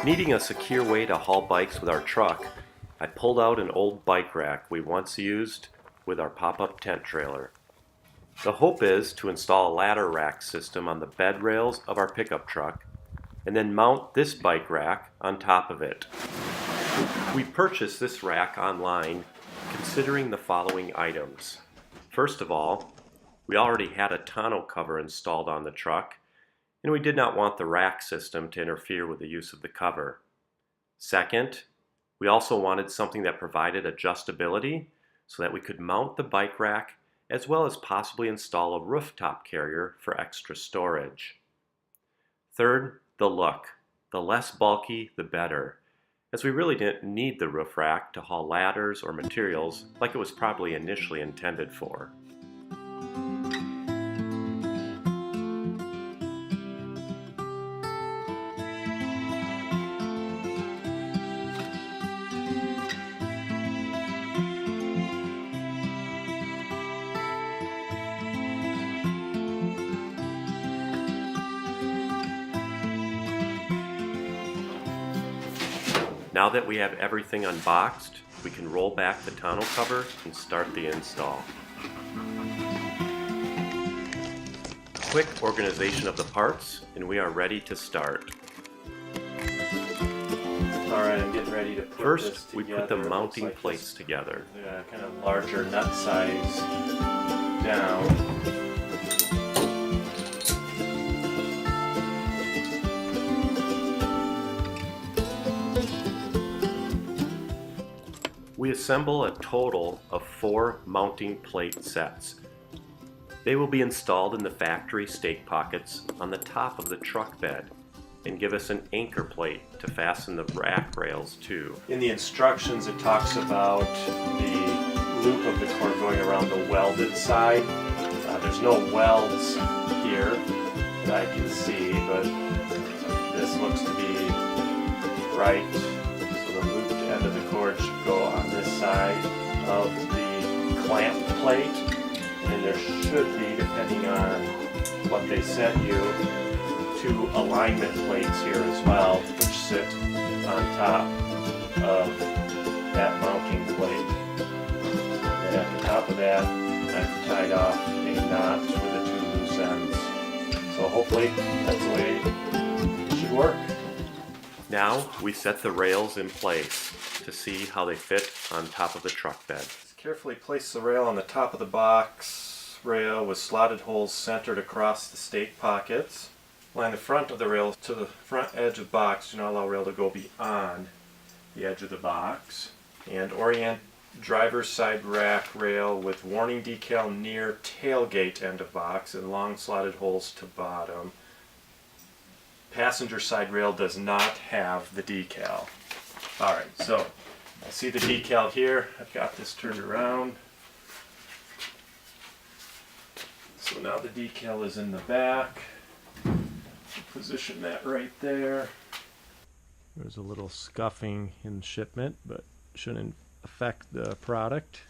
Needing a secure way to haul bikes with our truck, I pulled out an old bike rack we once used with our pop-up tent trailer. The hope is to install a ladder rack system on the bed rails of our pickup truck and then mount this bike rack on top of it. We purchased this rack online considering the following items. First of all, we already had a tonneau cover installed on the truck, and we did not want the rack system to interfere with the use of the cover. Second, we also wanted something that provided adjustability so that we could mount the bike rack as well as possibly install a rooftop carrier for extra storage. Third, the look. The less bulky, the better, as we really didn't need the roof rack to haul ladders or materials like it was probably initially intended for. Now that we have everything unboxed, we can roll back the tonneau cover and start the install. Quick organization of the parts, and we are ready to start. Alright, I'm getting ready to put First, this we together. put the It looks mounting like plates together. this, kind of larger nut size down. We assemble a total of 4 mounting plate sets. They will be installed in the factory stake pockets on the top of the truck bed and give us an anchor plate to fasten the rack rails to. In the instructions it talks about the loop of the cord going around the welded side. There's no welds here that I can see, but this looks to be right. So the looped end of the cord should go on this side of the clamp plate, and there should be, depending on what they sent you, 2 alignment plates here as well, which sit on top of that mounting plate. And at the top of that, I've tied off a knot with the 2 loose ends. So hopefully that's the way it should work. Now we set the rails in place to see how they fit on top of the truck bed. Just carefully place the rail on the top of the box rail with slotted holes centered across the stake pockets. Line the front of the rail to the front edge of the box. Do not allow rail to go beyond the edge of the box. And orient driver's side rack rail with warning decal near tailgate end of box and long slotted holes to bottom. Passenger side rail does not have the decal. Alright, so I see the decal here. I've got this turned around. So now the decal is in the back. Position that right there. There's a little scuffing in shipment, but shouldn't affect the product.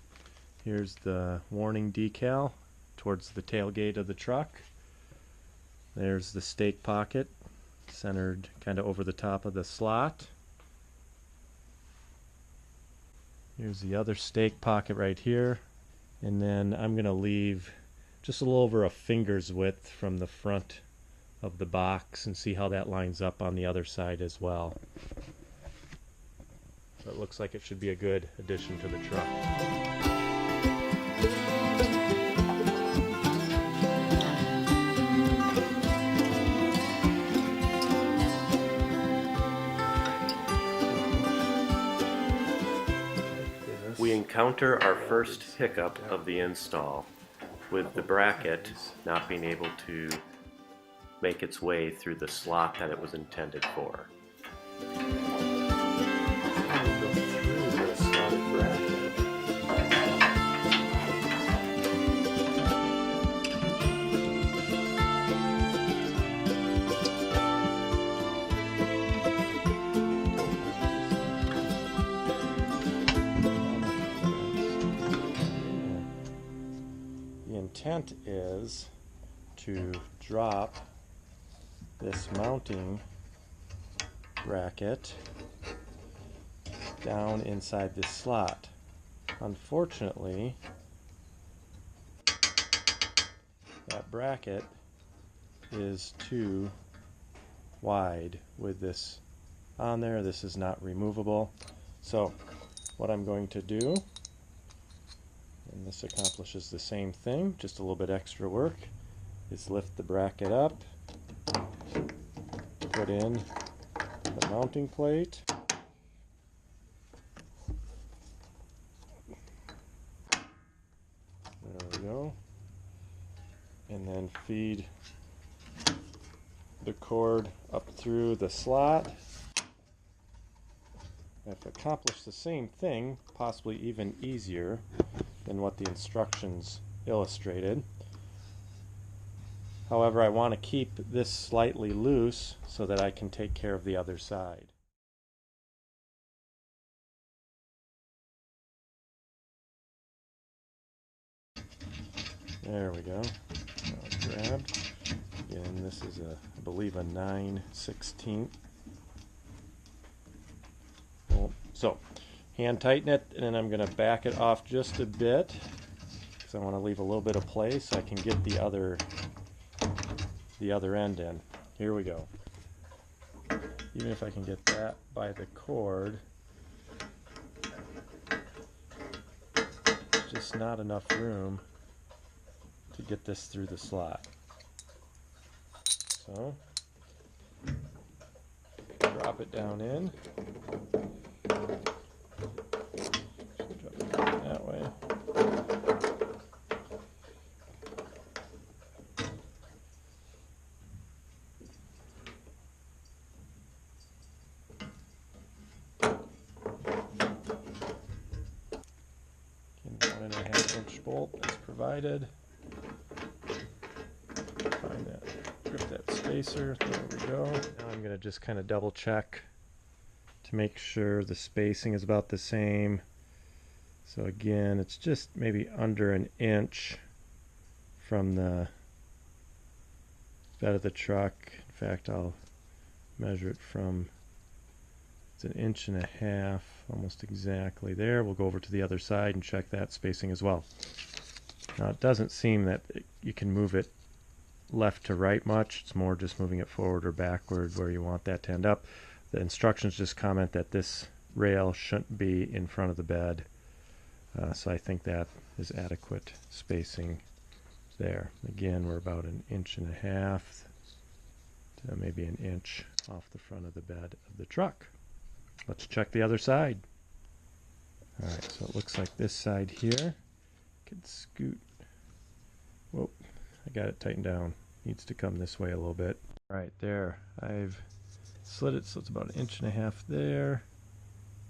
Here's the warning decal towards the tailgate of the truck. There's the stake pocket, centered kind of over the top of the slot. Here's the other stake pocket right here. And then I'm going to leave just a little over a finger's width from the front of the box and see how that lines up on the other side as well. So it looks like it should be a good addition to the truck. We encounter our first hiccup of the install, with the bracket not being able to make its way through the slot that it was intended for. The intent is to drop this mounting bracket down inside this slot. Unfortunately, that bracket is too wide with this on there. This is not removable. So what I'm going to do, and this accomplishes the same thing, just a little bit extra work, is lift the bracket up, put in the mounting plate, there we go, and then feed the cord up through the slot. I've accomplished the same thing, possibly even easier than what the instructions illustrated. However, I want to keep this slightly loose so that I can take care of the other side. There we go. Now grabbed. And this is I believe a 9/16. So hand tighten it, and then I'm going to back it off just a bit because I want to leave a little bit of play so I can get the other end in. Here we go. Even if I can get that by the cord, there's just not enough room to get this through the slot. So drop it down in. Drop it down that way. Again, 1.5-inch bolt is provided. Find that, grip that spacer. There we go. Now I'm going to just kind of double check to make sure the spacing is about the same. So again, it's just maybe under an inch from the bed of the truck. In fact, I'll measure it from, it's 1.5 inches, almost exactly there. We'll go over to the other side and check that spacing as well. Now it doesn't seem that you can move it left to right much. It's more just moving it forward or backward where you want that to end up. The instructions just comment that this rail shouldn't be in front of the bed, so I think that is adequate spacing there. Again, we're about 1.5 inches to maybe 1 inch off the front of the bed of the truck. Let's check the other side. Alright, so it looks like this side here could scoot. Whoa, I got it tightened down. Needs to come this way a little bit. Alright, there. I've slid it so it's about 1.5 inches there,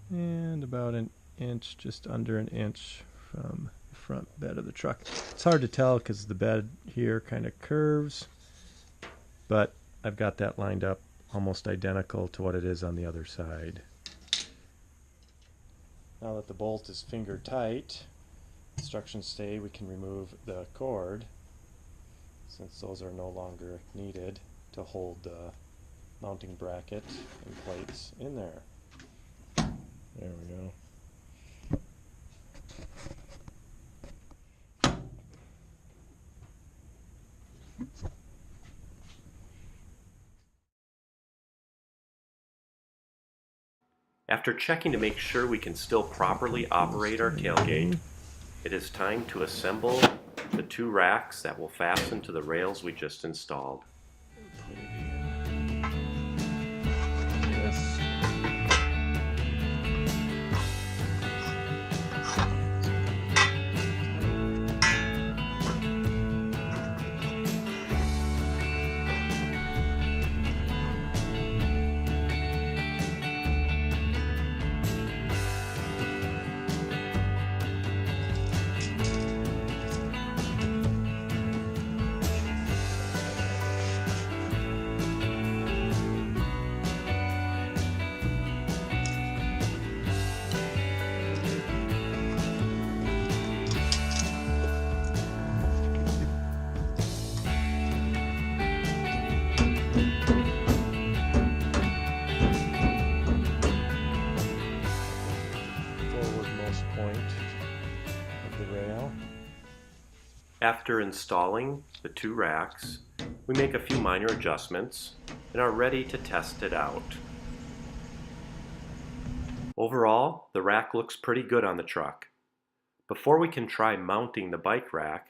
and about 1 inch, just under 1 inch from the front bed of the truck. It's hard to tell because the bed here kind of curves, but I've got that lined up almost identical to what it is on the other side. Now that the bolt is finger tight, instructions say we can remove the cord, since those are no longer needed to hold the mounting bracket and plates in there. There we go. After checking to make sure we can still properly operate our tailgate, it is time to assemble the 2 racks that will fasten to the rails we just installed. After installing the two racks, we make a few minor adjustments and are ready to test it out. Overall, the rack looks pretty good on the truck. Before we can try mounting the bike rack,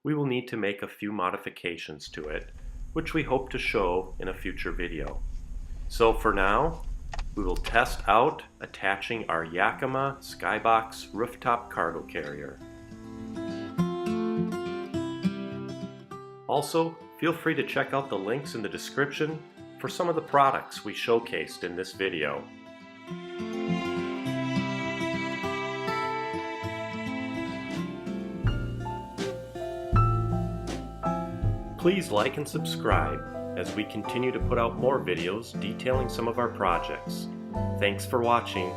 we will need to make a few modifications to it, which we hope to show in a future video. So for now, we will test out attaching our Yakima Skybox rooftop cargo carrier. Also, feel free to check out the links in the description for some of the products we showcased in this video. Please like and subscribe as we continue to put out more videos detailing some of our projects. Thanks for watching.